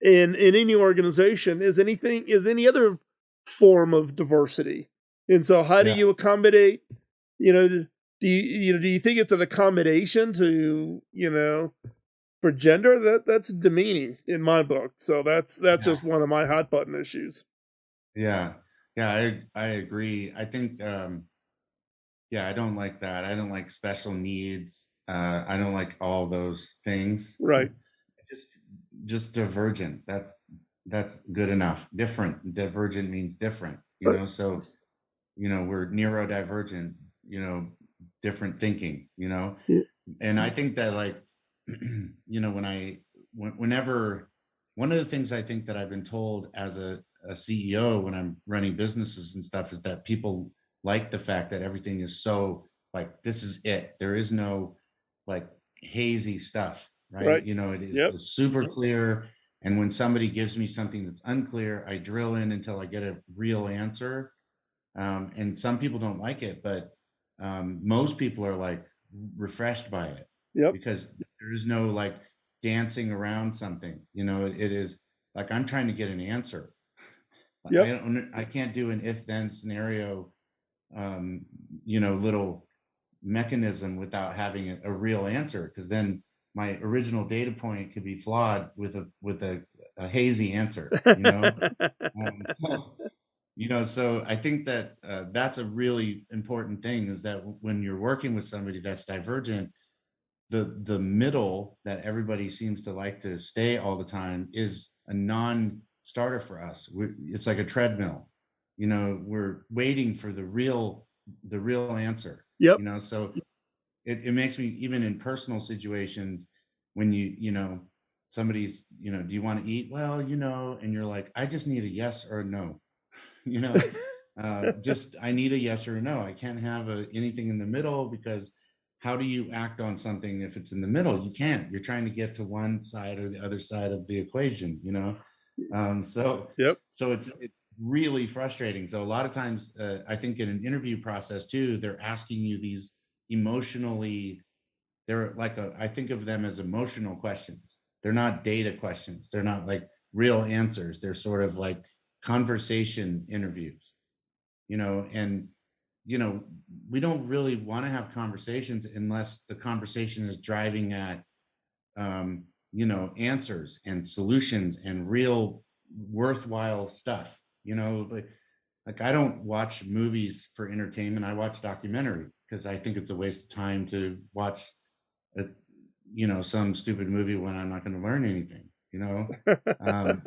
in any organization as any other form of diversity. And so how do you accommodate, do you think it's an accommodation to, for gender? That's demeaning in my book. So that's just one of my hot button issues. Yeah. Yeah, I agree. I think I don't like that. I don't like special needs. I don't like all those things. Right. Just divergent. That's good enough. Different. Divergent means different, so we're neurodivergent, different thinking, and I think that, like, whenever, one of the things I think that I've been told as a CEO when I'm running businesses and stuff is that people like the fact that everything is so, like, this is it. There is no, like, hazy stuff, right? It is super clear. And when somebody gives me something that's unclear, I drill in until I get a real answer. And some people don't like it, but most people are like refreshed by it Yep. because there is no like dancing around something. It is like I'm trying to get an answer. Yep. I can't do an if then scenario, um, little mechanism without having a real answer, because then my original data point could be flawed with a hazy answer. Um, so I think that that's a really important thing, is that when you're working with somebody that's divergent, the middle that everybody seems to like to stay all the time is a non-starter for us. It's like a treadmill. We're waiting for the real answer. Yep. So it makes me, even in personal situations, when somebody's, do you want to eat? Well, and you're like, I just need a yes or a no. you know just I need a yes or a no. I can't have anything in the middle, because how do you act on something if it's in the middle? You can't. You're trying to get to one side or the other side of the equation. So Yep. it's really frustrating. So a lot of times, I think in an interview process too, they're asking you these emotionally, they're like I think of them as emotional questions. They're not data questions. They're not like real answers. They're sort of like conversation interviews, and you know, we don't really want to have conversations unless the conversation is driving at answers and solutions and real worthwhile stuff. Like I don't watch movies for entertainment. I watch documentaries because I think it's a waste of time to watch a, some stupid movie when I'm not going to learn anything. Um,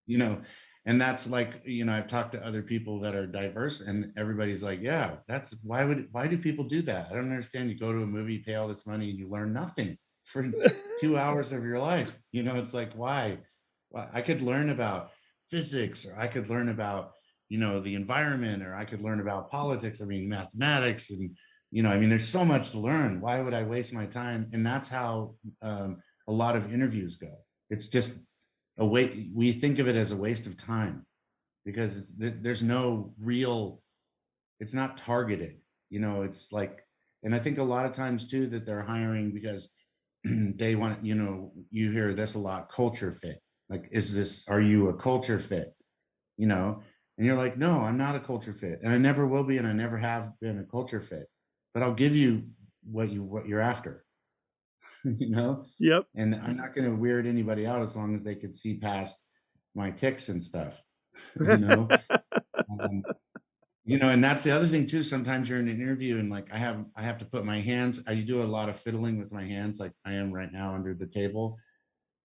you know and that's like, I've talked to other people that are diverse, and everybody's like, yeah, that's why do people do that? I don't understand. You go to a movie, pay all this money, and you learn nothing for 2 hours of your life. It's like, why? Well, I could learn about physics, or I could learn about the environment, or I could learn about politics, I mean mathematics, and there's so much to learn. Why would I waste my time? And that's how a lot of interviews go. It's just we think of it as a waste of time, because there's no real, it's not targeted. It's like, and I think a lot of times too that they're hiring because they want, you hear this a lot, culture fit. Like, are you a culture fit? you know and you're like, no, I'm not a culture fit, and I never will be, and I never have been a culture fit, but I'll give you what you're after. you know Yep. and I'm not going to weird anybody out as long as they could see past my ticks and stuff. you know um, and that's the other thing too. Sometimes you're in an interview, and like I have to put my hands, I do a lot of fiddling with my hands, like I am right now under the table,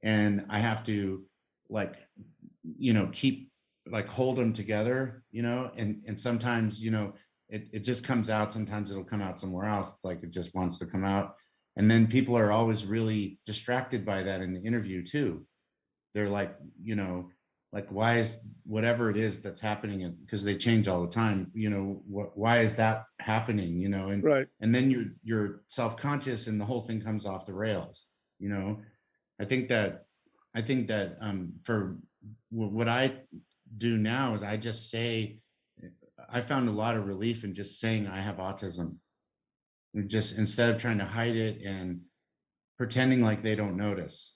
and I have to, like, keep, like, hold them together, and sometimes, it just comes out. Sometimes it'll come out somewhere else. It's like it just wants to come out. And then people are always really distracted by that in the interview too. They're like, like, why is whatever it is that's happening, because they change all the time, why is that happening, and Right. then you're self-conscious, and the whole thing comes off the rails. you know I think that for what I do now is I just say, I found a lot of relief in just saying I have autism, and just, instead of trying to hide it and pretending like they don't notice,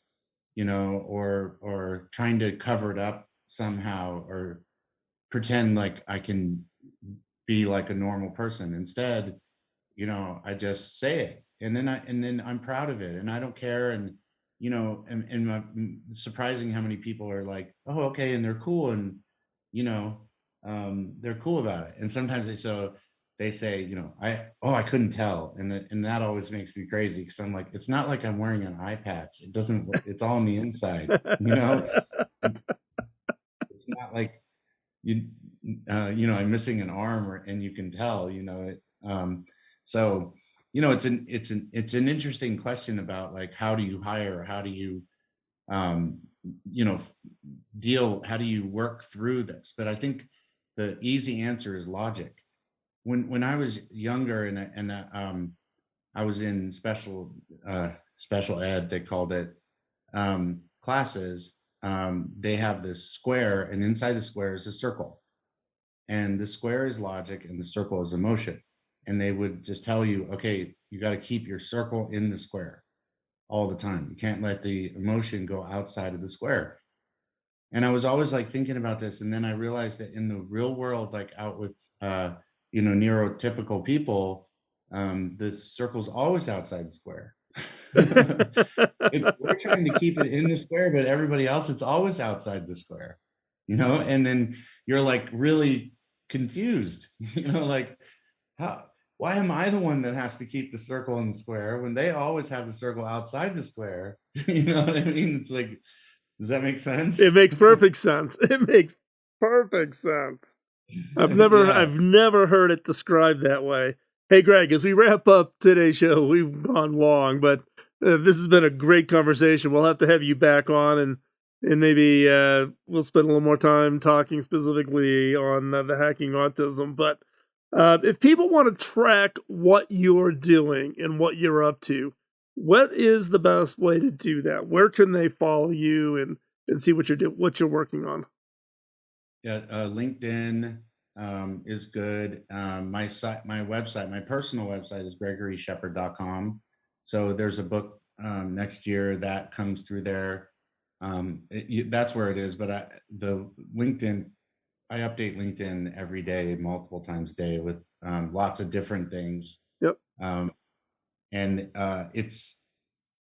or trying to cover it up somehow, or pretend like I can be like a normal person. Instead, I just say it, and then I'm proud of it, and I don't care. And surprising how many people are like, oh, okay, and they're cool, and they're cool about it. And sometimes they say, I couldn't tell, and that always makes me crazy, because I'm like, it's not like I'm wearing an eye patch. It doesn't. It's all on the inside. It's not like you I'm missing an arm, and you can tell. So it's an interesting question about, like, how do you hire? How do you um, you know f- how do you work through this? But I think the easy answer is logic. When I was younger, and I was in special ed, they called it, classes. They have this square, and inside the square is a circle. and the square is logic and the circle is emotion. And they would just tell you, okay, you got to keep your circle in the square all the time. You can't let the emotion go outside of the square. And I was always like thinking about this. And then I realized that in the real world, like out with, neurotypical people, the circle's always outside the square. We're trying to keep it in the square, but everybody else, it's always outside the square, and then you're like really confused, like, why am I the one that has to keep the circle in the square when they always have the circle outside the square? You know what I mean? It's like, does that make sense? It makes perfect sense. It makes perfect sense. I've never heard it described that way. Hey, Greg, as we wrap up today's show, we've gone long, but this has been a great conversation. We'll have to have you back on, and maybe we'll spend a little more time talking specifically on the hacking autism. But if people want to track what you're doing and what you're up to, what is the best way to do that? Where can they follow you and see what you're working on? Yeah, LinkedIn is good. My website, my personal website is GregoryShepard.com. So there's a book next year that comes through there. That's where it is. But the LinkedIn, I update LinkedIn every day, multiple times a day with lots of different things. Yep. And it's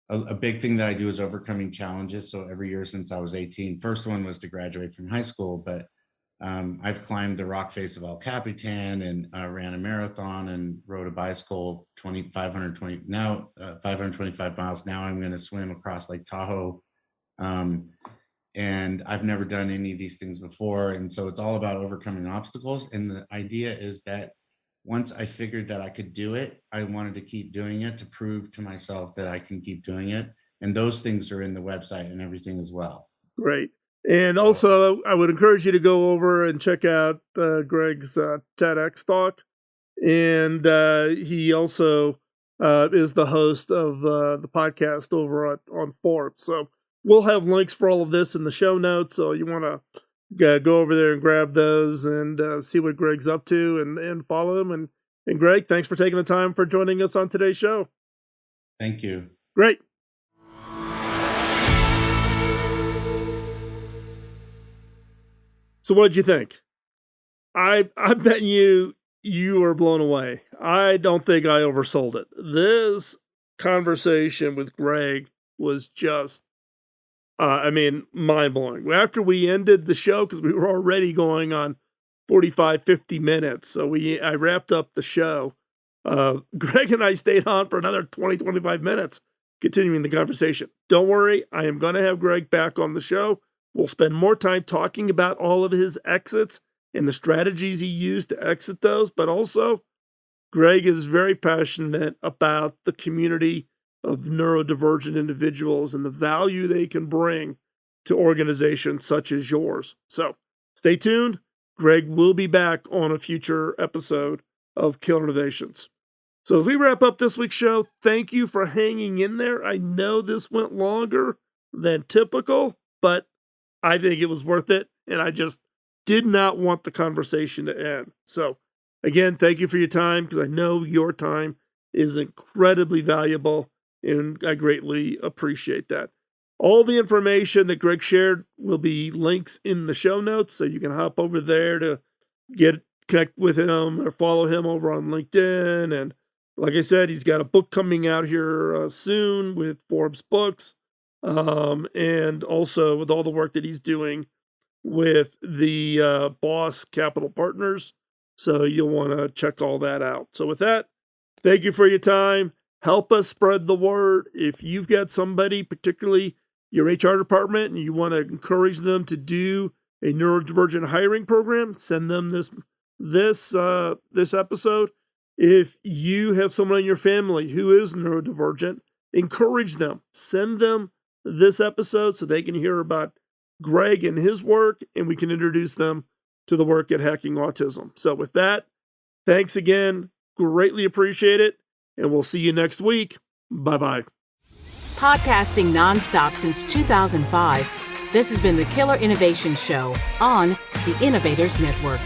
a big thing that I do is overcoming challenges. So every year since I was 18, first one was to graduate from high school, but I've climbed the rock face of El Capitan and ran a marathon and rode a bicycle 525 miles. Now I'm going to swim across Lake Tahoe. And I've never done any of these things before. And so it's all about overcoming obstacles. And the idea is that once I figured that I could do it, I wanted to keep doing it to prove to myself that I can keep doing it. And those things are in the website and everything as well. Great. And also, I would encourage you to go over and check out Greg's TEDx talk. And he also is the host of the podcast over on Forbes. So we'll have links for all of this in the show notes. So you want to go over there and grab those and see what Greg's up to and follow him. And Greg, thanks for taking the time for joining us on today's show. Thank you. Great. So what did you think? I bet you were blown away. I don't think I oversold it. This conversation with Greg was just, mind-blowing. After we ended the show, because we were already going on 45, 50 minutes, so I wrapped up the show. Greg and I stayed on for another 20, 25 minutes, continuing the conversation. Don't worry, I am going to have Greg back on the show. We'll spend more time talking about all of his exits and the strategies he used to exit those, but also Greg is very passionate about the community of neurodivergent individuals and the value they can bring to organizations such as yours. So stay tuned. Greg will be back on a future episode of Killer Innovations. So as we wrap up this week's show, thank you for hanging in there. I know this went longer than typical, but I think it was worth it, and I just did not want the conversation to end. So, again, thank you for your time, because I know your time is incredibly valuable, and I greatly appreciate that. All the information that Greg shared will be links in the show notes, so you can hop over there to connect with him or follow him over on LinkedIn. And like I said, he's got a book coming out here soon with Forbes Books. And also with all the work that he's doing with the Boss Capital Partners. So you'll want to check all that out. So with that, thank you for your time. Help us spread the word. If you've got somebody, particularly your HR department, and you want to encourage them to do a neurodivergent hiring program, send them this episode. If you have someone in your family who is neurodivergent, encourage them. Send them this episode so they can hear about Greg and his work, and we can introduce them to the work at Hacking Autism. So with that, thanks again. Greatly appreciate it. And we'll see you next week. Bye-bye. Podcasting nonstop since 2005, this has been the Killer Innovation Show on the Innovators Network.